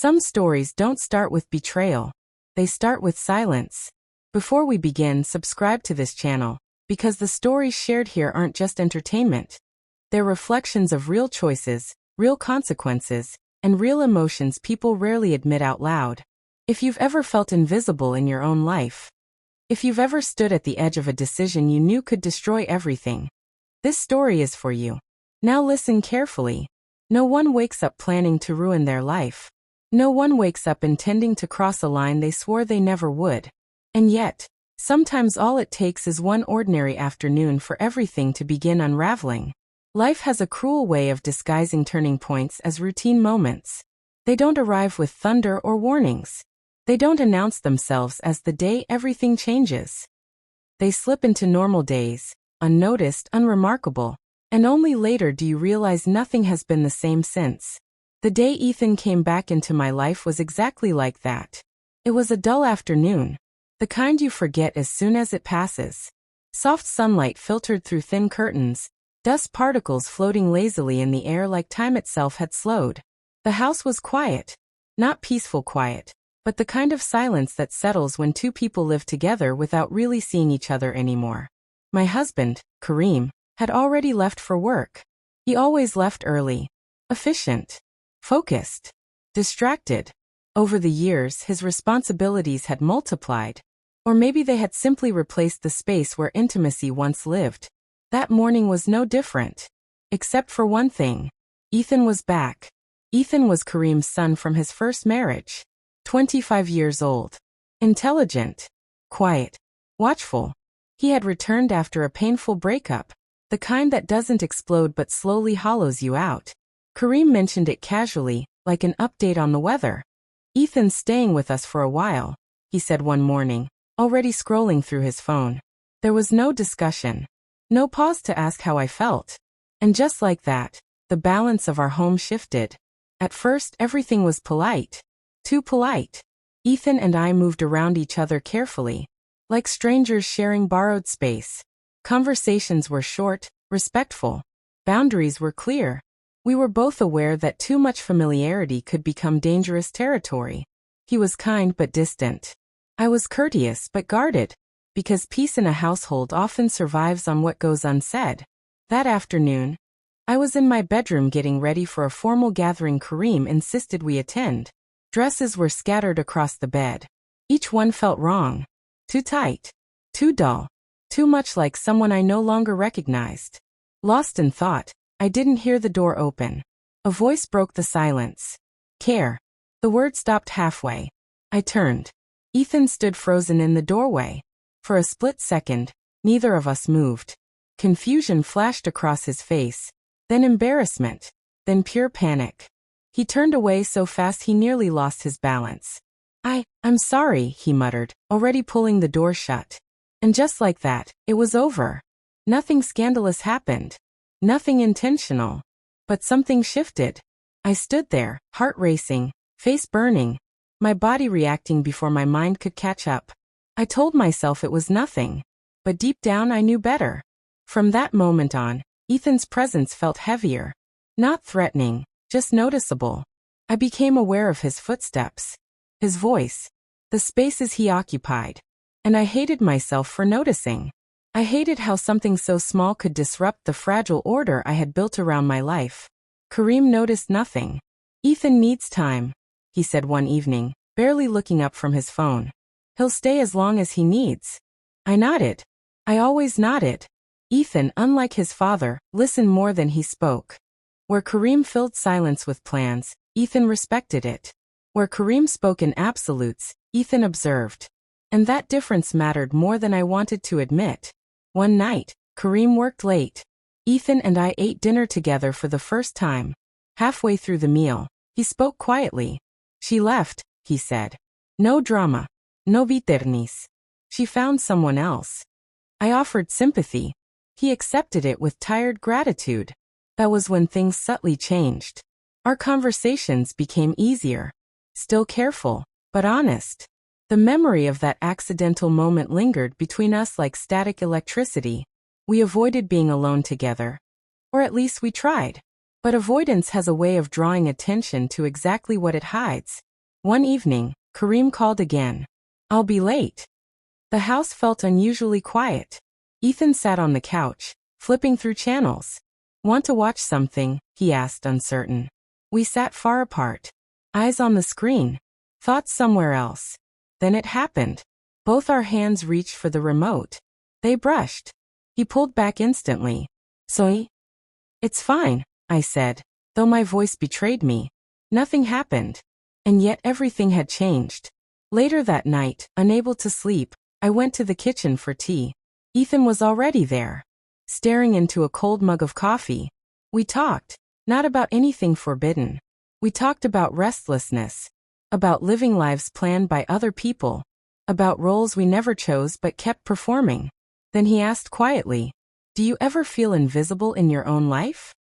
Some stories don't start with betrayal. They start with silence. Before we begin, subscribe to this channel, because the stories shared here aren't just entertainment. They're reflections of real choices, real consequences, and real emotions people rarely admit out loud. If you've ever felt invisible in your own life, if you've ever stood at the edge of a decision you knew could destroy everything, this story is for you. Now listen carefully. No one wakes up planning to ruin their life. No one wakes up intending to cross a line they swore they never would. And yet, sometimes all it takes is one ordinary afternoon for everything to begin unraveling. Life has a cruel way of disguising turning points as routine moments. They don't arrive with thunder or warnings. They don't announce themselves as the day everything changes. They slip into normal days, unnoticed, unremarkable, and only later do you realize nothing has been the same since. The day Ethan came back into my life was exactly like that. It was a dull afternoon, the kind you forget as soon as it passes. Soft sunlight filtered through thin curtains, dust particles floating lazily in the air like time itself had slowed. The house was quiet. Not peaceful quiet, but the kind of silence that settles when two people live together without really seeing each other anymore. My husband, Kareem, had already left for work. He always left early. Efficient. Focused. Distracted. Over the years, his responsibilities had multiplied. Or maybe they had simply replaced the space where intimacy once lived. That morning was no different. Except for one thing. Ethan was back. Ethan was Kareem's son from his first marriage. 25 years old. Intelligent. Quiet. Watchful. He had returned after a painful breakup. The kind that doesn't explode but slowly hollows you out. Kareem mentioned it casually, like an update on the weather. "Ethan's staying with us for a while," he said one morning, already scrolling through his phone. There was no discussion. No pause to ask how I felt. And just like that, the balance of our home shifted. At first, everything was polite. Too polite. Ethan and I moved around each other carefully, like strangers sharing borrowed space. Conversations were short, respectful. Boundaries were clear. We were both aware that too much familiarity could become dangerous territory. He was kind but distant. I was courteous but guarded, because peace in a household often survives on what goes unsaid. That afternoon, I was in my bedroom getting ready for a formal gathering Kareem insisted we attend. Dresses were scattered across the bed. Each one felt wrong. Too tight. Too dull. Too much like someone I no longer recognized. Lost in thought, I didn't hear the door open. A voice broke the silence. "Care." The word stopped halfway. I turned. Ethan stood frozen in the doorway. For a split second, neither of us moved. Confusion flashed across his face, then embarrassment, then pure panic. He turned away so fast he nearly lost his balance. I'm sorry," he muttered, already pulling the door shut. And just like that, it was over. Nothing scandalous happened. Nothing intentional. But something shifted. I stood there, heart racing, face burning, my body reacting before my mind could catch up. I told myself it was nothing. But deep down I knew better. From that moment on, Ethan's presence felt heavier. Not threatening, just noticeable. I became aware of his footsteps, his voice, the spaces he occupied. And I hated myself for noticing. I hated how something so small could disrupt the fragile order I had built around my life. Kareem noticed nothing. "Ethan needs time," he said one evening, barely looking up from his phone. "He'll stay as long as he needs." I nodded. I always nodded. Ethan, unlike his father, listened more than he spoke. Where Kareem filled silence with plans, Ethan respected it. Where Kareem spoke in absolutes, Ethan observed. And that difference mattered more than I wanted to admit. One night, Kareem worked late. Ethan and I ate dinner together for the first time. Halfway through the meal, he spoke quietly. "She left," he said. "No drama. No bitterness. She found someone else." I offered sympathy. He accepted it with tired gratitude. That was when things subtly changed. Our conversations became easier. Still careful, but honest. The memory of that accidental moment lingered between us like static electricity. We avoided being alone together. Or at least we tried. But avoidance has a way of drawing attention to exactly what it hides. One evening, Kareem called again. "I'll be late." The house felt unusually quiet. Ethan sat on the couch, flipping through channels. "Want to watch something?" he asked, uncertain. We sat far apart. Eyes on the screen. Thoughts somewhere else. Then it happened. Both our hands reached for the remote. They brushed. He pulled back instantly. "Sorry?" "It's fine," I said, though my voice betrayed me. Nothing happened. And yet everything had changed. Later that night, unable to sleep, I went to the kitchen for tea. Ethan was already there, staring into a cold mug of coffee. We talked, not about anything forbidden. We talked about restlessness, about living lives planned by other people, about roles we never chose but kept performing. Then he asked quietly, "Do you ever feel invisible in your own life?"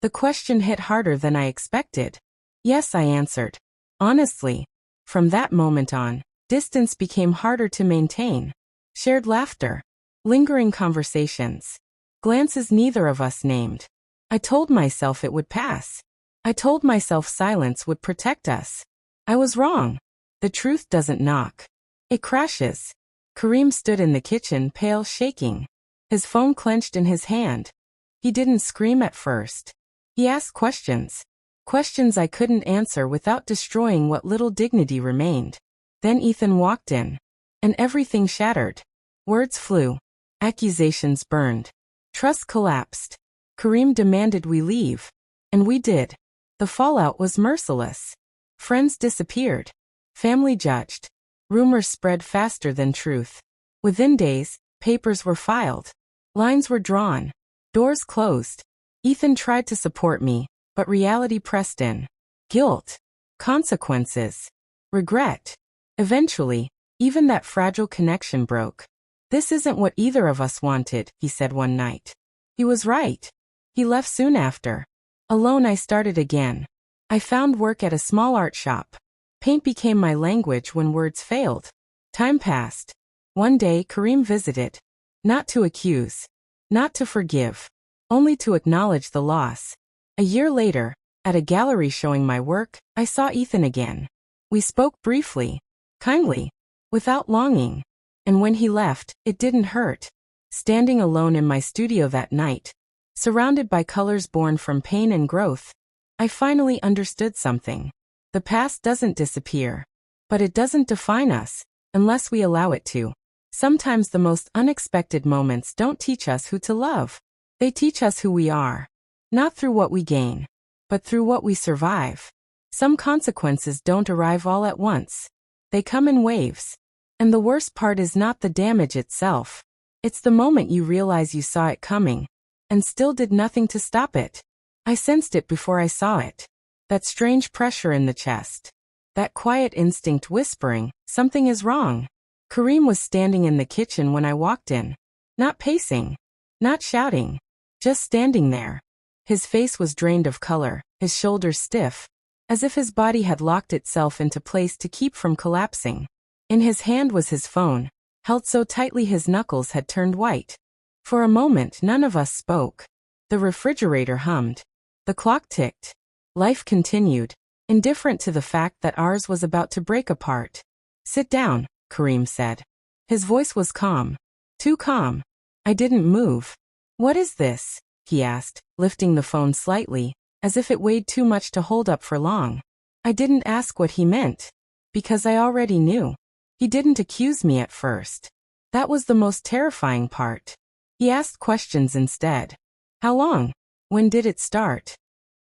The question hit harder than I expected. "Yes," I answered. Honestly, from that moment on, distance became harder to maintain. Shared laughter, lingering conversations, glances neither of us named. I told myself it would pass. I told myself silence would protect us. I was wrong. The truth doesn't knock. It crashes. Kareem stood in the kitchen, pale, shaking. His phone clenched in his hand. He didn't scream at first. He asked questions. Questions I couldn't answer without destroying what little dignity remained. Then Ethan walked in. And everything shattered. Words flew. Accusations burned. Trust collapsed. Kareem demanded we leave. And we did. The fallout was merciless. Friends disappeared. Family judged. Rumors spread faster than truth. Within days, papers were filed. Lines were drawn. Doors closed. Ethan tried to support me, but reality pressed in. Guilt. Consequences. Regret. Eventually, even that fragile connection broke. "This isn't what either of us wanted," he said one night. He was right. He left soon after. Alone, I started again. I found work at a small art shop. Paint became my language when words failed. Time passed. One day, Kareem visited. Not to accuse. Not to forgive. Only to acknowledge the loss. A year later, at a gallery showing my work, I saw Ethan again. We spoke briefly. Kindly. Without longing. And when he left, it didn't hurt. Standing alone in my studio that night, surrounded by colors born from pain and growth, I finally understood something. The past doesn't disappear. But it doesn't define us, unless we allow it to. Sometimes the most unexpected moments don't teach us who to love. They teach us who we are. Not through what we gain, but through what we survive. Some consequences don't arrive all at once. They come in waves. And the worst part is not the damage itself. It's the moment you realize you saw it coming, and still did nothing to stop it. I sensed it before I saw it. That strange pressure in the chest. That quiet instinct whispering, something is wrong. Kareem was standing in the kitchen when I walked in. Not pacing. Not shouting. Just standing there. His face was drained of color, his shoulders stiff, as if his body had locked itself into place to keep from collapsing. In his hand was his phone, held so tightly his knuckles had turned white. For a moment none of us spoke. The refrigerator hummed. The clock ticked. Life continued, indifferent to the fact that ours was about to break apart. "Sit down," Kareem said. His voice was calm. Too calm. I didn't move. "What is this?" he asked, lifting the phone slightly, as if it weighed too much to hold up for long. I didn't ask what he meant. Because I already knew. He didn't accuse me at first. That was the most terrifying part. He asked questions instead. How long? When did it start?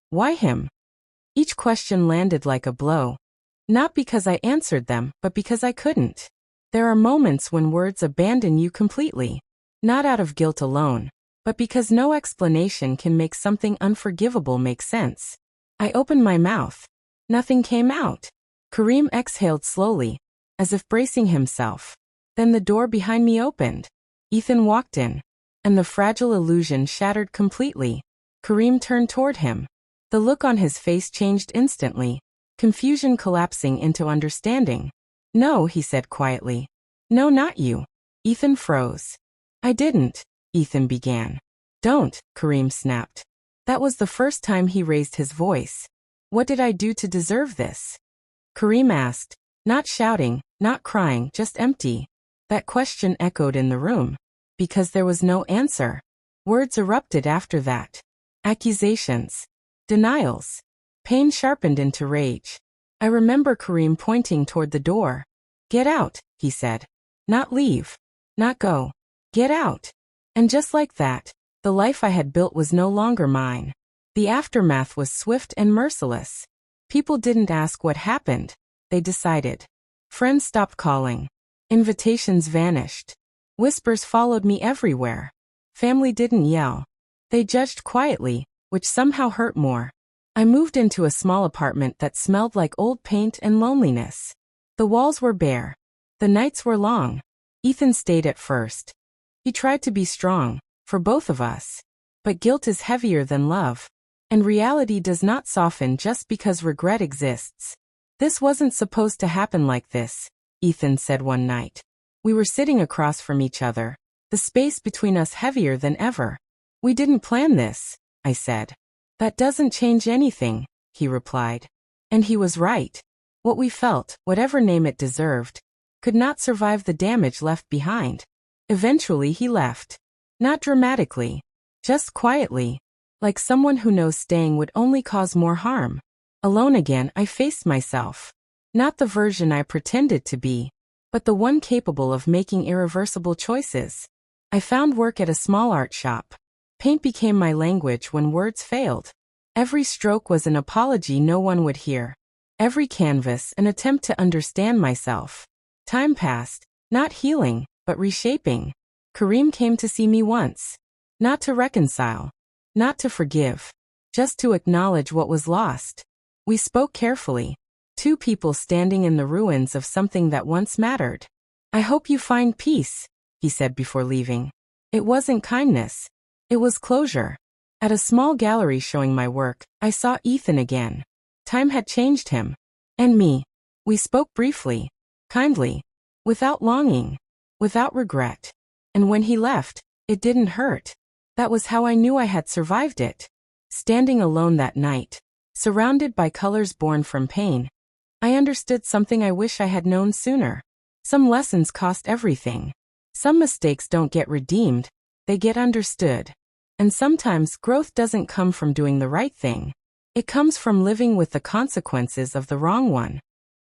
Why him? Each question landed like a blow. Not because I answered them, but because I couldn't. There are moments when words abandon you completely. Not out of guilt alone, but because no explanation can make something unforgivable make sense. I opened my mouth. Nothing came out. Kareem exhaled slowly, as if bracing himself. Then the door behind me opened. Ethan walked in, and the fragile illusion shattered completely. Kareem turned toward him. The look on his face changed instantly, confusion collapsing into understanding. "No," he said quietly. "No, not you." Ethan froze. "I didn't," Ethan began. "Don't," Kareem snapped. That was the first time he raised his voice. "What did I do to deserve this?" Kareem asked, not shouting, not crying, just empty. That question echoed in the room. Because there was no answer. Words erupted after that. Accusations. Denials. Pain sharpened into rage. I remember Kareem pointing toward the door. Get out, he said. Not leave. Not go. Get out. And just like that, the life I had built was no longer mine. The aftermath was swift and merciless. People didn't ask what happened. They decided. Friends stopped calling. Invitations vanished. Whispers followed me everywhere. Family didn't yell. They judged quietly, which somehow hurt more. I moved into a small apartment that smelled like old paint and loneliness. The walls were bare. The nights were long. Ethan stayed at first. He tried to be strong, for both of us. But guilt is heavier than love. And reality does not soften just because regret exists. This wasn't supposed to happen like this, Ethan said one night. We were sitting across from each other, the space between us heavier than ever. We didn't plan this, I said. That doesn't change anything, he replied. And he was right. What we felt, whatever name it deserved, could not survive the damage left behind. Eventually he left. Not dramatically. Just quietly. Like someone who knows staying would only cause more harm. Alone again, I faced myself. Not the version I pretended to be, but the one capable of making irreversible choices. I found work at a small art shop. Paint became my language when words failed. Every stroke was an apology no one would hear. Every canvas an attempt to understand myself. Time passed, not healing, but reshaping. Kareem came to see me once. Not to reconcile. Not to forgive. Just to acknowledge what was lost. We spoke carefully. Two people standing in the ruins of something that once mattered. I hope you find peace, he said before leaving. It wasn't kindness. It was closure. At a small gallery showing my work, I saw Ethan again. Time had changed him. And me. We spoke briefly. Kindly. Without longing. Without regret. And when he left, it didn't hurt. That was how I knew I had survived it. Standing alone that night, surrounded by colors born from pain, I understood something I wish I had known sooner. Some lessons cost everything. Some mistakes don't get redeemed, they get understood. And sometimes growth doesn't come from doing the right thing. It comes from living with the consequences of the wrong one.